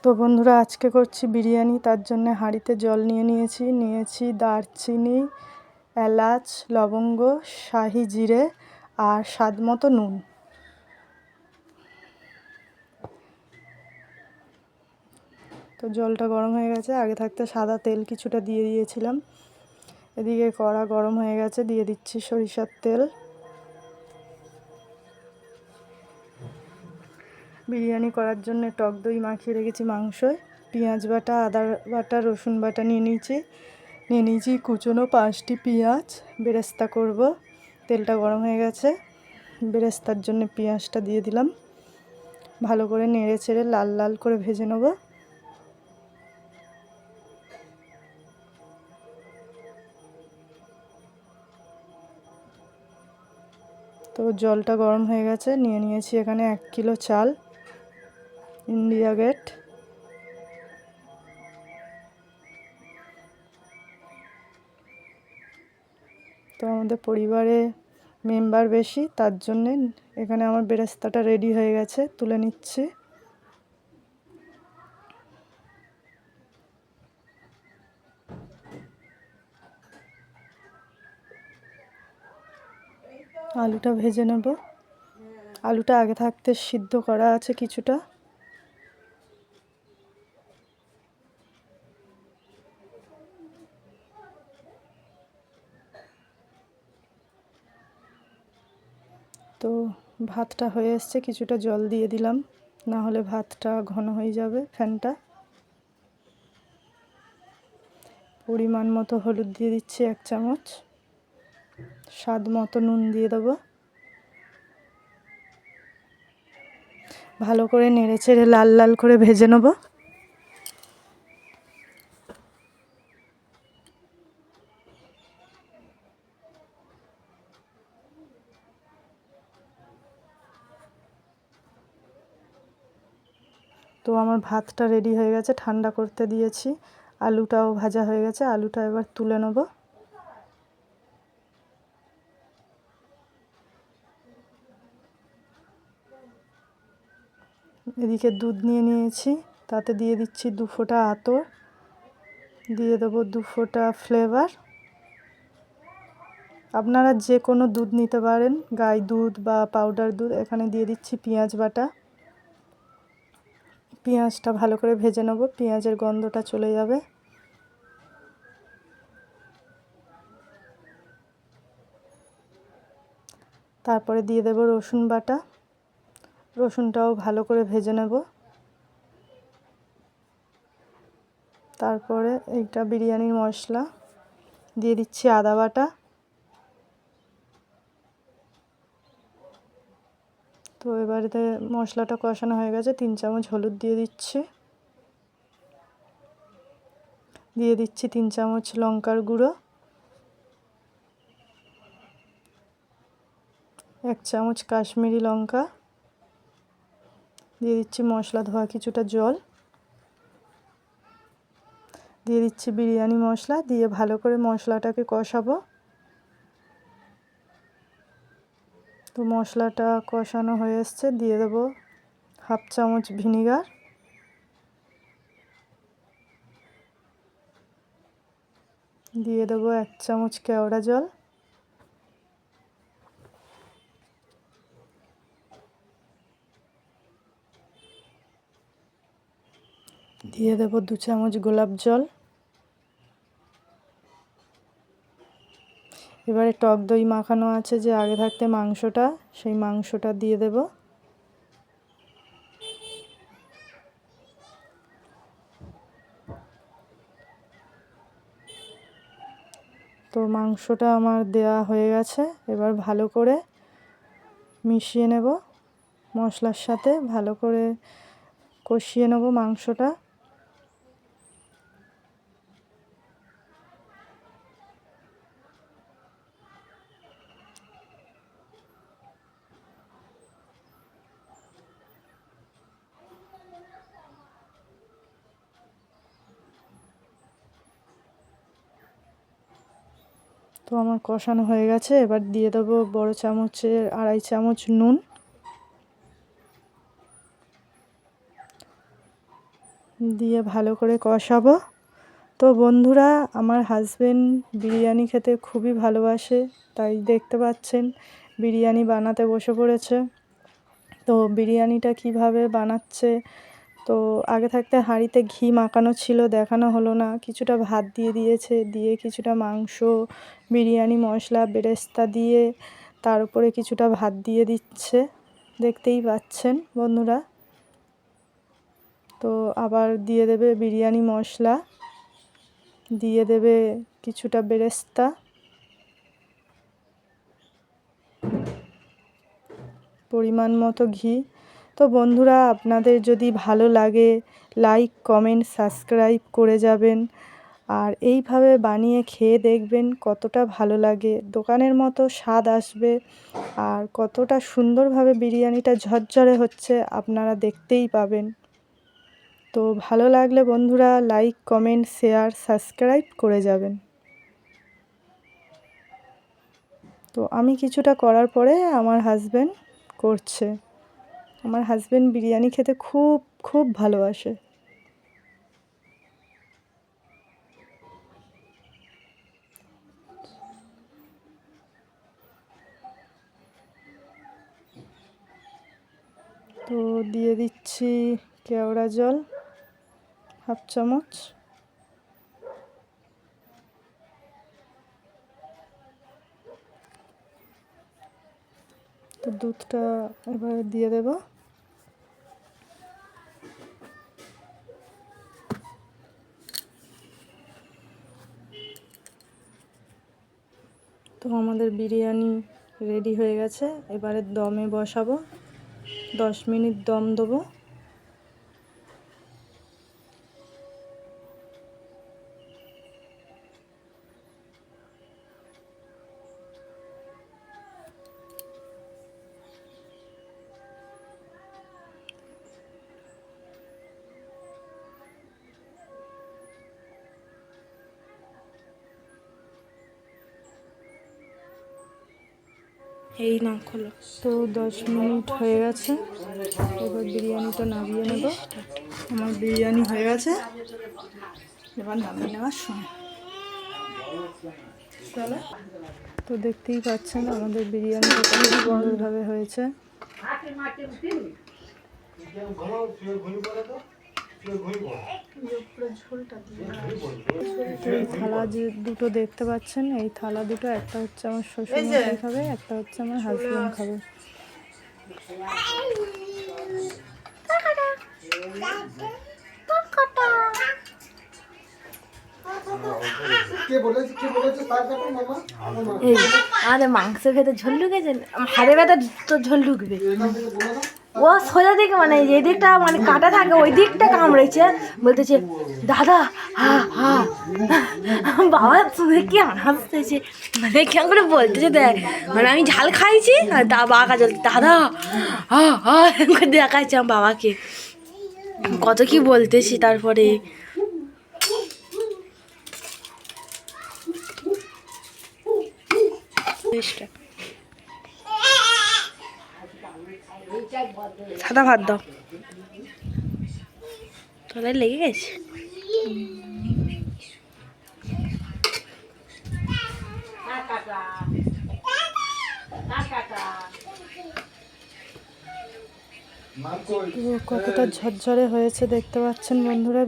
তো বন্ধুরা, আজকে করছি বিরিয়ানি। তার জন্য হাঁড়িতে জল নিয়েছি দারচিনি, এলাচ, লবঙ্গ, শাহি জিরে আর স্বাদ মতো নুন। তো জলটা গরম হয়ে গেছে। আগে থাকতে সাদা তেল কিছুটা দিয়ে দিয়েছিলাম। এদিকে কড়া গরম হয়ে গেছে, দিয়ে দিচ্ছি সরিষার তেল। বিরিয়ানি করার জন্য টক দই মাখিয়ে রেখেছি মাংসয়। পেঁয়াজ বাটা, আদা বাটা, রসুন বাটা নিয়ে নিয়েছি কুচনো 5টি পেঁয়াজ। বেরেস্তা করব। তেলটা গরম হয়ে গেছে, বেরেস্তার জন্য পেঁয়াজটা দিয়ে দিলাম। ভালো করে নেড়ে চেড়ে লাল লাল করে ভেজে নেব। তো জলটা গরম হয়ে গেছে, নিয়েছি এখানে 1 কিলো চাল, ইন্ডিয়া গেট। তো আমাদের পরিবারে মেম্বার বেশি, তার জন্যে এখানে আমার বেরেস্তাটা রেডি হয়ে গেছে, তুলে নিচ্ছি। আলুটা ভেজে নেব। আলুটা আগে থাকতে সিদ্ধ করা আছে কিছুটা। তো ভাতটা হয়ে এসছে, কিছুটা জল দিয়ে দিলাম, না হলে ভাতটা ঘন হয়ে যাবে। ফ্যানটা পরিমাণ মতো হলুদ দিয়ে দিচ্ছি 1 চামচ, স্বাদ মতো নুন দিয়ে দেবো। ভালো করে নেড়ে চেড়ে লাল লাল করে ভেজে নেব। তো আমার ভাতটা রেডি হয়ে গেছে, ঠান্ডা করতে দিয়েছি। আলুটাও ভাজা হয়ে গেছে, আলুটা এবার তুলে নেব। এদিকে দুধ নিয়েছি, তাতে দিয়ে দিচ্ছি 2 ফোঁটা আতর, দিয়ে দেবো 2 ফোঁটা ফ্লেভার। আপনারা যে কোনো দুধ নিতে পারেন, গাই দুধ বা পাউডার দুধ। এখানে দিয়ে দিচ্ছি পেঁয়াজ বাটা। পেঁয়াজটা ভালো করে ভেজে নেব, পেঁয়াজের গন্ধটা চলে যাবে। তারপরে দিয়ে দেব রসুন বাটা। রসুনটাও ভালো করে ভেজে নেব। তারপরে এইটা বিরিয়ানির মশলা, দিয়ে দিচ্ছি আদা বাটা। তো এবারে মশলাটা কষানো হয়ে গেছে, 3 চামচ হলুদ দিয়ে দিচ্ছি। দিয়ে দিচ্ছি 3 চামচ লঙ্কার গুঁড়ো, 1 চামচ কাশ্মীরি লঙ্কা। দিয়ে দিচ্ছি মশলা ধোয়া কিছুটা জল, দিয়ে দিচ্ছি বিরিয়ানি মশলা, দিয়ে ভালো করে মশলাটাকে কষাবো। তো মশলাটা কষানো হয়ে এসছে, দিয়ে দেবো 1/2 চামচ ভিনিগার, দিয়ে দেবো 1 চামচ কেওড়া জল, দিয়ে দেবো 2 চামচ গোলাপ জল। এবারে টক দই মাখানো আছে যে আগে থাকতে মাংসটা, সেই মাংসটা দিয়ে দেব। তো মাংসটা আমার দেয়া হয়ে গেছে, এবার ভালো করে মিশিয়ে নেব মশলার সাথে, ভালো করে কষিয়ে নেব মাংসটা। তো আমার কষানো হয়ে গেছে, এবার দিয়ে দেবো বড় চামচের 2.5 চামচ নুন, দিয়ে ভালো করে কষাবো। তো বন্ধুরা, আমার হাজবেন্ড বিরিয়ানি খেতে খুবই ভালোবাসে, তাই দেখতে পাচ্ছেন বিরিয়ানি বানাতে বসে পড়েছে। তো বিরিয়ানিটা কিভাবে বানাচ্ছে, তো আগে থাকতে হাঁড়িতে ঘি মাখানো ছিল, দেখানো হলো না। কিছুটা ভাত দিয়ে দিয়েছে, দিয়ে কিছুটা মাংস, বিরিয়ানি মশলা, বেরেস্তা দিয়ে তার উপরে কিছুটা ভাত দিয়ে দিচ্ছে, দেখতেই পাচ্ছেন বন্ধুরা। তো আবার দিয়ে দেবে বিরিয়ানি মশলা, দিয়ে দেবে কিছুটা বেরেস্তা, পরিমাণ মতো ঘি। তো বন্ধুরা, আপনাদের যদি ভালো লাগে লাইক কমেন্ট সাবস্ক্রাইব করে যাবেন, আর এইভাবে বানিয়ে খেয়ে দেখবেন কতটা ভালো লাগে, দোকানের মতো স্বাদ আসবে, আর কতটা সুন্দরভাবে বিরিয়ানিটা ঝরঝরে হচ্ছে আপনারা দেখতেই পাবেন। তো ভালো লাগলে বন্ধুরা লাইক কমেন্ট শেয়ার সাবস্ক্রাইব করে যাবেন। তো আমি কিছুটা করার পরে আমার হাজবেন্ড করছে। আমার হাজবেন্ড বিরিয়ানি খেতে খুব খুব ভালোবাসে। তো দিয়ে দিচ্ছি কেওড়া জল হাফ চামচ। তো দুধটা এবার দিয়ে দেব। তো আমাদের বিরিয়ানি রেডি হয়ে গেছে, এবারে দমে বসাবো, 10 মিনিট দম দেবো। এই না খোলো। তো 10 মিনিট হয়ে গেছে, এবার বিরিয়ানিটা নামিয়ে নেব। আমার বিরিয়ানি হয়ে গেছে, এবার নামিয়ে নেওয়ার সময়। তো দেখতেই পাচ্ছেন আমাদের বিরিয়ানিটা খুব সুন্দরভাবে হয়েছে। তো এই থালা যে দুটো দেখতে পাচ্ছেন, এই থালা দুটো, একটা হচ্ছে আমার শ্বশুরমশাই খাবে, একটা হচ্ছে আমার হাজবেন্ড খাবে। এই আমাদের মাংস খেতে ঝোল ঢুকেছে, হাড়ে ব্যথা তো ঝোল ঢুকবে। ও সোজা দিকে মানে যে দিকটা মানে কাটা থাকে ওই দিকটা কামড়েছে, বলতেছে দাদা হা হা। বাবা শুনে কি হাসতেছে, মানে কেমন করে বলতেছে দেখ, মানে আমি ঝাল খাইছি আর বাবা চল দাদা হা হা দেখাচ্ছে আমার বাবাকে কত কি বলতেছি। তারপরে সাদা ভাত দাও, তোদের লেগে গেছে। তো কতটা ঝরঝরে হয়েছে দেখতে পাচ্ছেন বন্ধুরা।